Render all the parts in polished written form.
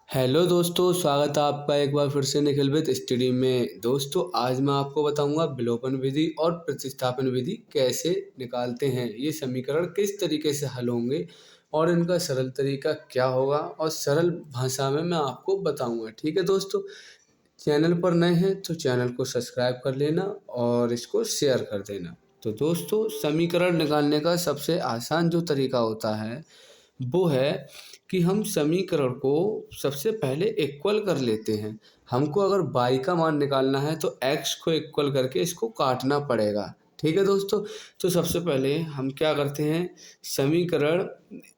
Hello दोस्तों, स्वागत है आपका एक बार फिर से निखिल विद स्टडी में। दोस्तों आज मैं आपको बताऊंगा विलोपन विधि और प्रतिस्थापन विधि कैसे निकालते हैं, ये समीकरण किस तरीके से हल होंगे और इनका सरल तरीका क्या होगा और सरल भाषा में मैं आपको बताऊंगा। ठीक है दोस्तों, चैनल पर नए हैं तो चैनल को सब्सक्राइब कर लेना और इसको शेयर कर देना। तो दोस्तों समीकरण निकालने का सबसे आसान जो तरीका होता है वो है कि हम समीकरण को सबसे पहले इक्वल कर लेते हैं। हमको अगर y का मान निकालना है तो x को इक्वल करके इसको काटना पड़ेगा। ठीक है दोस्तों, तो सबसे पहले हम क्या करते हैं, समीकरण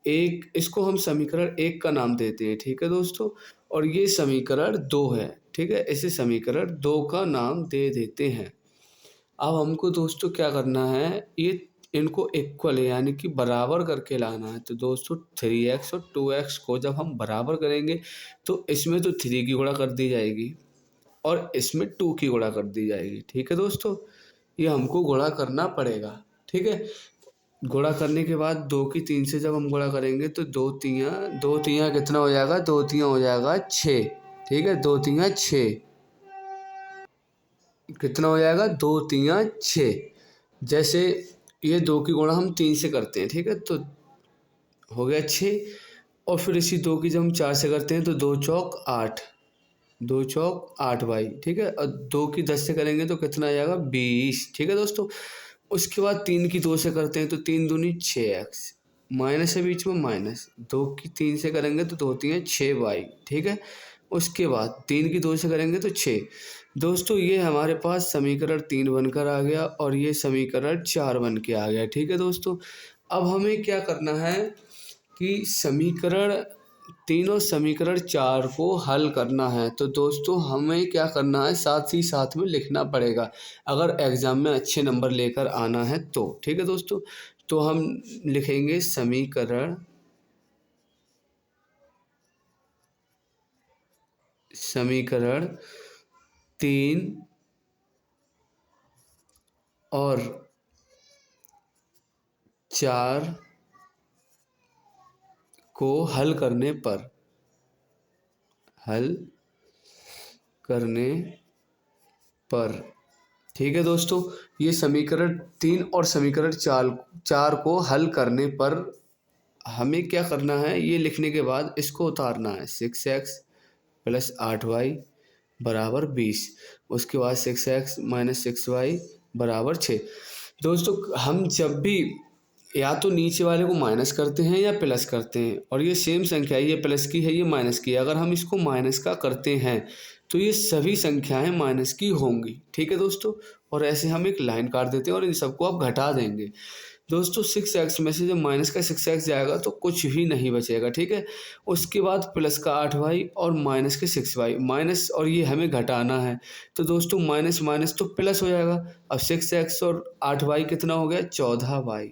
एक, इसको हम समीकरण एक का नाम देते हैं। ठीक है दोस्तों, और ये समीकरण दो है। ठीक है, इसे समीकरण दो का नाम दे देते हैं। अब हमको दोस्तों क्या करना है, ये इनको इक्वल यानी कि बराबर करके लाना है। तो दोस्तों 3x और 2x को जब हम बराबर करेंगे तो इसमें तो 3 की गुणा कर दी जाएगी और इसमें 2 की गुणा कर दी जाएगी। ठीक है दोस्तों, ये हमको गुणा करना पड़ेगा। ठीक है, गुणा करने के बाद 2 की 3 से जब हम गुणा करेंगे तो दो तियाँ कितना हो जाएगा, 2 तियाँ हो जाएगा 6। ठीक है, 2 तियाँ 6 कितना हो जाएगा, 2 तियाँ 6। जैसे ये 2 की गुणा हम 3 से करते हैं। ठीक है, तो हो गया 6, और फिर इसी 2 की जब हम 4 से करते हैं तो 2 चौक 8, 2 चौक 8 भाई। ठीक है, और 2 की 10 से करेंगे तो कितना आ जाएगा, 20। ठीक है दोस्तों, उसके बाद 3 की 2 से करते हैं तो 3 दूनी 6x, माइनस है बीच में माइनस, 2 की 3 से करेंगे तो 2 तियाँ 6y। ठीक है, उसके बाद 3 की 2 से करेंगे तो 6। दोस्तों ये हमारे पास समीकरण 3 बनकर आ गया और ये समीकरण 4 बन के आ गया। ठीक है दोस्तों, अब हमें क्या करना है कि समीकरण 3 और समीकरण 4 को हल करना है। तो दोस्तों हमें क्या करना है, साथ ही साथ में लिखना पड़ेगा अगर एग्ज़ाम में अच्छे नंबर लेकर आना है तो। ठीक है दोस्तों, तो हम लिखेंगे समीकरण 3 और 4 को हल करने पर। ठीक है दोस्तों, ये समीकरण 3 और समीकरण 4 को हल करने पर हमें क्या करना है, ये लिखने के बाद इसको उतारना है। 6x प्लस 8y बराबर 20, उसके बाद 6x माइनस 6y बराबर 6। दोस्तों हम जब भी या तो नीचे वाले को माइनस करते हैं या प्लस करते हैं, और ये सेम संख्या है, ये प्लस की है ये माइनस की है, अगर हम इसको माइनस का करते हैं तो ये सभी संख्याएं माइनस की होंगी। ठीक है दोस्तों, और ऐसे हम एक लाइन काट देते हैं और इन सबको आप घटा देंगे। दोस्तों 6x में से जब माइनस का 6x जाएगा तो कुछ भी नहीं बचेगा। ठीक है, उसके बाद प्लस का 8y और माइनस के 6y, माइनस और ये हमें घटाना है। तो दोस्तों माइनस माइनस तो प्लस हो जाएगा। अब 6x और 8y कितना हो गया, 14y।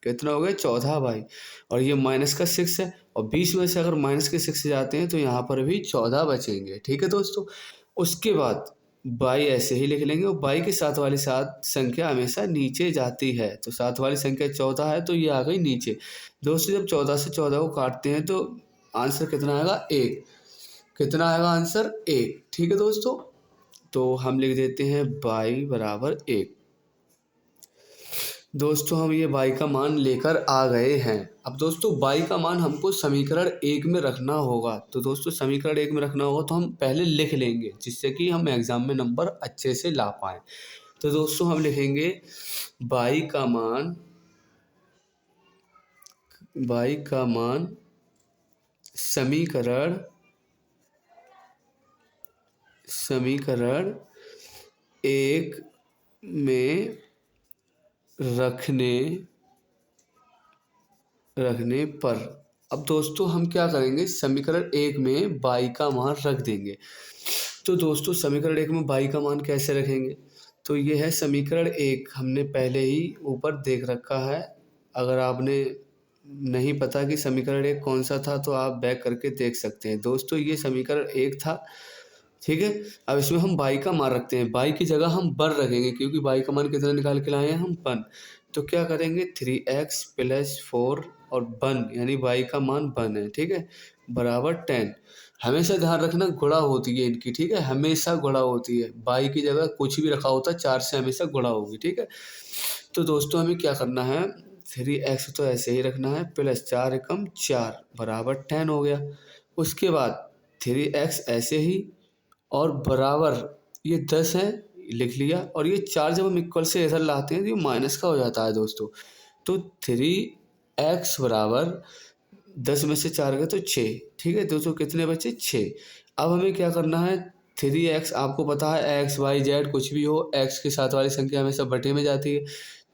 कितना हो गया, 14y, और ये माइनस का 6 है, और 20 में से अगर माइनस के 6 जाते हैं तो यहाँ पर भी 14 बचेंगे। ठीक है दोस्तों, उसके बाद बाई ऐसे ही लिख लेंगे, और बाई के साथ वाली साथ संख्या हमेशा नीचे जाती है। तो साथ वाली संख्या 14 है तो ये आ गई नीचे। दोस्तों जब 14 से 14 को काटते हैं तो आंसर कितना आएगा, 1। कितना आएगा आंसर, 1। ठीक है दोस्तों, तो हम लिख देते हैं बाई बराबर 1। दोस्तों हम ये y का मान लेकर आ गए हैं। अब दोस्तों y का मान हमको समीकरण 1 में रखना होगा। तो दोस्तों समीकरण 1 में रखना होगा तो हम पहले लिख लेंगे, जिससे कि हम एग्ज़ाम में नंबर अच्छे से ला पाएँ। तो दोस्तों हम लिखेंगे y का मान समीकरण 1 में रखने पर। अब दोस्तों हम क्या करेंगे, समीकरण 1 में y का मान रख देंगे। तो दोस्तों समीकरण 1 में y का मान कैसे रखेंगे, तो ये है समीकरण 1, हमने पहले ही ऊपर देख रखा है। अगर आपने नहीं पता कि समीकरण 1 कौन सा था तो आप बैक करके देख सकते हैं। दोस्तों ये समीकरण 1 था। ठीक है, अब इसमें हम y का मान रखते हैं, y की जगह हम 1 रखेंगे, क्योंकि y का मान कितना निकाल के लाए हैं हम, 1। तो क्या करेंगे, 3x प्लस 4 और 1, यानी y का मान 1 है। ठीक है, बराबर 10। हमेशा ध्यान रखना गुणा होती है इनकी, ठीक है, हमेशा गुणा होती है, बाई की जगह कुछ भी रखा होता है 4 से हमेशा गुणा होगी, ठीक है। तो दोस्तों हमें क्या करना है, 3x तो ऐसे ही रखना है, प्लस 4 एकम 4 बराबर 10 हो गया। उसके बाद 3x ऐसे ही और बराबर ये 10 है, लिख लिया, और ये 4 जब हम इक्वल से इधर लाते हैं तो ये माइनस का हो जाता है दोस्तों। तो 3x बराबर 10 में से 4 गए तो 6, ठीक है दोस्तों, कितने बचे 6। अब हमें क्या करना है, 3x आपको पता है एक्स वाई जेड कुछ भी हो, x के साथ वाली संख्या हमेशा बटे में जाती है,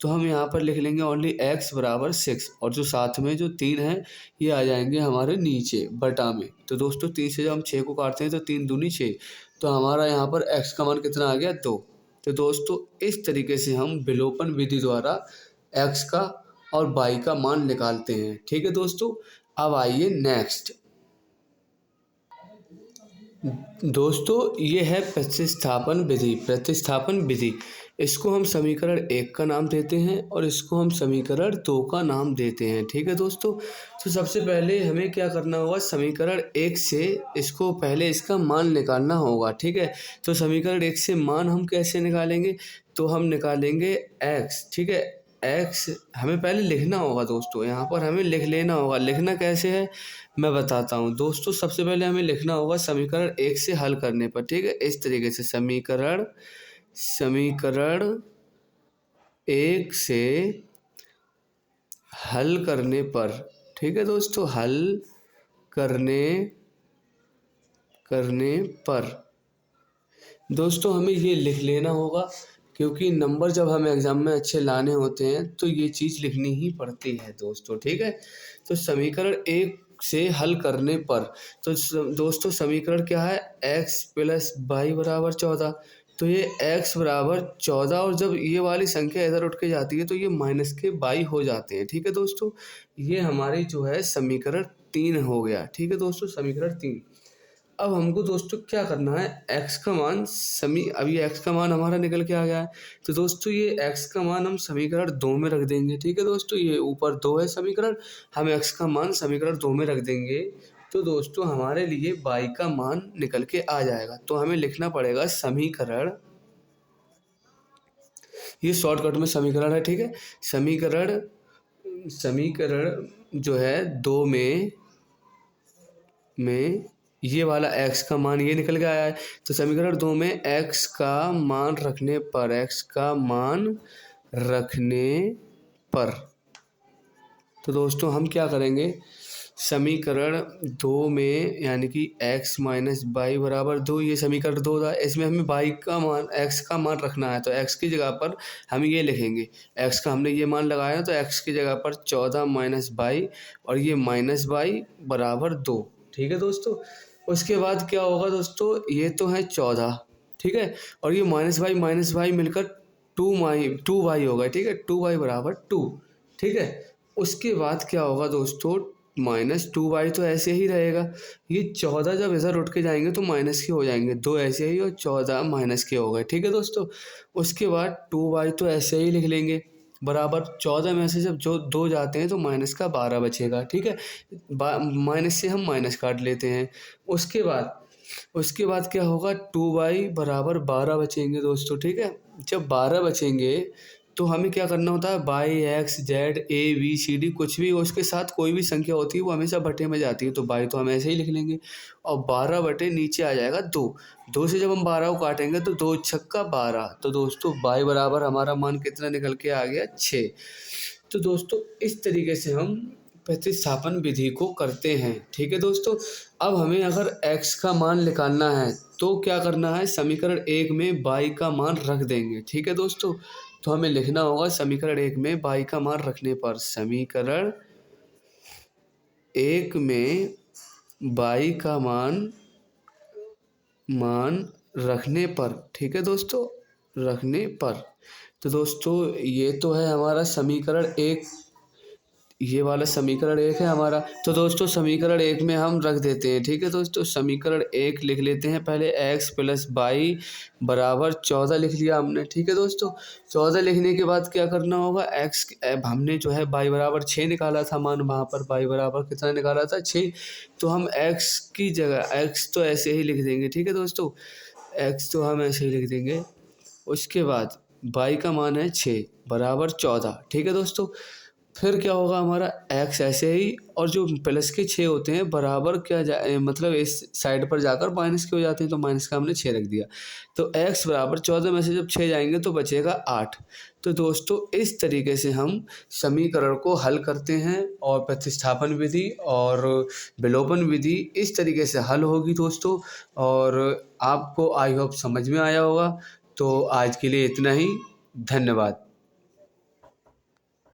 तो हम यहाँ पर लिख लेंगे ओनली x बराबर 6, और जो साथ में जो 3 है ये आ जाएंगे हमारे नीचे बटा में। तो दोस्तों 3 से जब हम 6 को काटते हैं तो 3 दूनी 6, तो हमारा यहाँ पर x का मान कितना आ गया 2। तो दोस्तों इस तरीके से हम विलोपन विधि द्वारा x का और y का मान निकालते हैं, ठीक है दोस्तों। अब आइए नेक्स्ट दोस्तों, ये है प्रतिस्थापन विधि। प्रतिस्थापन विधि, इसको हम समीकरण 1 का नाम देते हैं और इसको हम समीकरण 2 का नाम देते हैं, ठीक है दोस्तों। तो सबसे पहले हमें क्या करना होगा, समीकरण 1 से इसको पहले इसका मान निकालना होगा, ठीक है। तो समीकरण 1 से मान हम कैसे निकालेंगे, तो हम निकालेंगे x, ठीक है। x हमें पहले लिखना होगा दोस्तों, यहाँ पर हमें लिख लेना होगा। लिखना कैसे है मैं बताता हूँ दोस्तों। सबसे पहले हमें लिखना होगा समीकरण 1 से हल करने पर, ठीक है, इस तरीके से समीकरण 1 से हल करने पर, ठीक है दोस्तों, हल करने पर दोस्तों हमें ये लिख लेना होगा, क्योंकि नंबर जब हमें एग्जाम में अच्छे लाने होते हैं तो ये चीज़ लिखनी ही पड़ती है दोस्तों, ठीक है। तो समीकरण 1 से हल करने पर, तो दोस्तों समीकरण क्या है, x प्लस वाई बराबर 14। तो ये x बराबर 14, और जब ये वाली संख्या इधर उठ के जाती है तो ये माइनस के बाई हो जाते हैं, ठीक है दोस्तों। ये हमारी जो है समीकरण 3 हो गया, ठीक है दोस्तों, समीकरण 3। अब हमको दोस्तों क्या करना है, x का मान अभी x का मान हमारा निकल के आ गया है, तो दोस्तों ये x का मान हम समीकरण 2 में रख देंगे, ठीक है दोस्तों। ये ऊपर 2 है समीकरण, हम x का मान समीकरण 2 में रख देंगे, तो दोस्तों हमारे लिए y का मान निकल के आ जाएगा। तो हमें लिखना पड़ेगा समीकरण, ये शॉर्टकट में समीकरण है, ठीक है। समीकरण जो है 2 में ये वाला x का मान ये निकल के आया है, तो समीकरण 2 में x का मान रखने पर तो दोस्तों हम क्या करेंगे, समीकरण 2 में यानी कि x माइनस वाई बराबर 2, ये समीकरण 2 था, इसमें हमें y का मान x का मान रखना है, तो x की जगह पर हम ये लिखेंगे, x का हमने ये मान लगाया तो x की जगह पर 14 माइनस वाई, और ये माइनस वाई बराबर 2, ठीक है दोस्तों। उसके बाद क्या होगा दोस्तों, ये तो है 14, ठीक है, और ये माइनस वाई मिलकर 2y होगा, ठीक है, 2y बराबर 2, ठीक है। उसके बाद क्या होगा दोस्तों, -2y तो ऐसे ही रहेगा, ये 14 जब इधर उठ के जाएंगे तो माइनस के हो जाएंगे, 2 ऐसे ही और 14 माइनस के हो गए, ठीक है दोस्तों। उसके बाद 2y तो ऐसे ही लिख लेंगे, बराबर 14 में से जब जो 2 जाते हैं तो माइनस का 12 बचेगा, ठीक है, माइनस से हम माइनस काट लेते हैं। उसके बाद क्या होगा, 2y बराबर 12 बचेंगे दोस्तों, ठीक है। जब 12 बचेंगे तो हमें क्या करना होता है, बाई X Z A B C D कुछ भी हो, उसके साथ कोई भी संख्या होती है वो हमेशा बटे में जाती है, तो बाई तो हम ऐसे ही लिख लेंगे, और 12 बटे नीचे आ जाएगा 2 से जब हम 12 को काटेंगे तो 2 छक्का 12, तो दोस्तों बाई बराबर हमारा मान कितना निकल के आ गया 6। तो दोस्तों इस तरीके से हम प्रतिस्थापन विधि को करते हैं, ठीक है दोस्तों। अब हमें अगर x का मान निकालना है तो क्या करना है, समीकरण 1 में y का मान रख देंगे, ठीक है दोस्तों। तो हमें लिखना होगा समीकरण 1 में y का मान रखने पर, समीकरण 1 में y का मान रखने पर, ठीक है दोस्तों, रखने पर। तो दोस्तों ये तो है हमारा समीकरण 1 ये वाला समीकरण 1 है हमारा। तो दोस्तों समीकरण 1 में हम रख देते हैं, ठीक है दोस्तों। समीकरण 1 लिख लेते हैं पहले, x + y बराबर 14 लिख लिया हमने, ठीक है दोस्तों। 14 लिखने के बाद क्या करना होगा, अब हमने जो है y बराबर 6 निकाला था मान, वहाँ पर y बराबर कितना निकाला था, 6। तो हम x की जगह x तो ऐसे ही लिख देंगे, ठीक है दोस्तों। x तो हम ऐसे ही लिख देंगे। उसके बाद y का मान है 6 बराबर 14, ठीक है दोस्तों। फिर क्या होगा हमारा, x ऐसे ही, और जो प्लस के 6 होते हैं बराबर मतलब इस साइड पर जाकर माइनस के हो जाते हैं, तो माइनस का हमने 6 रख दिया। तो x बराबर 14 में से जब 6 जाएंगे तो बचेगा 8। तो दोस्तों इस तरीके से हम समीकरण को हल करते हैं, और प्रतिस्थापन विधि और विलोपन विधि इस तरीके से हल होगी दोस्तों। और आपको आई होप समझ में आया होगा। तो आज के लिए इतना ही, धन्यवाद।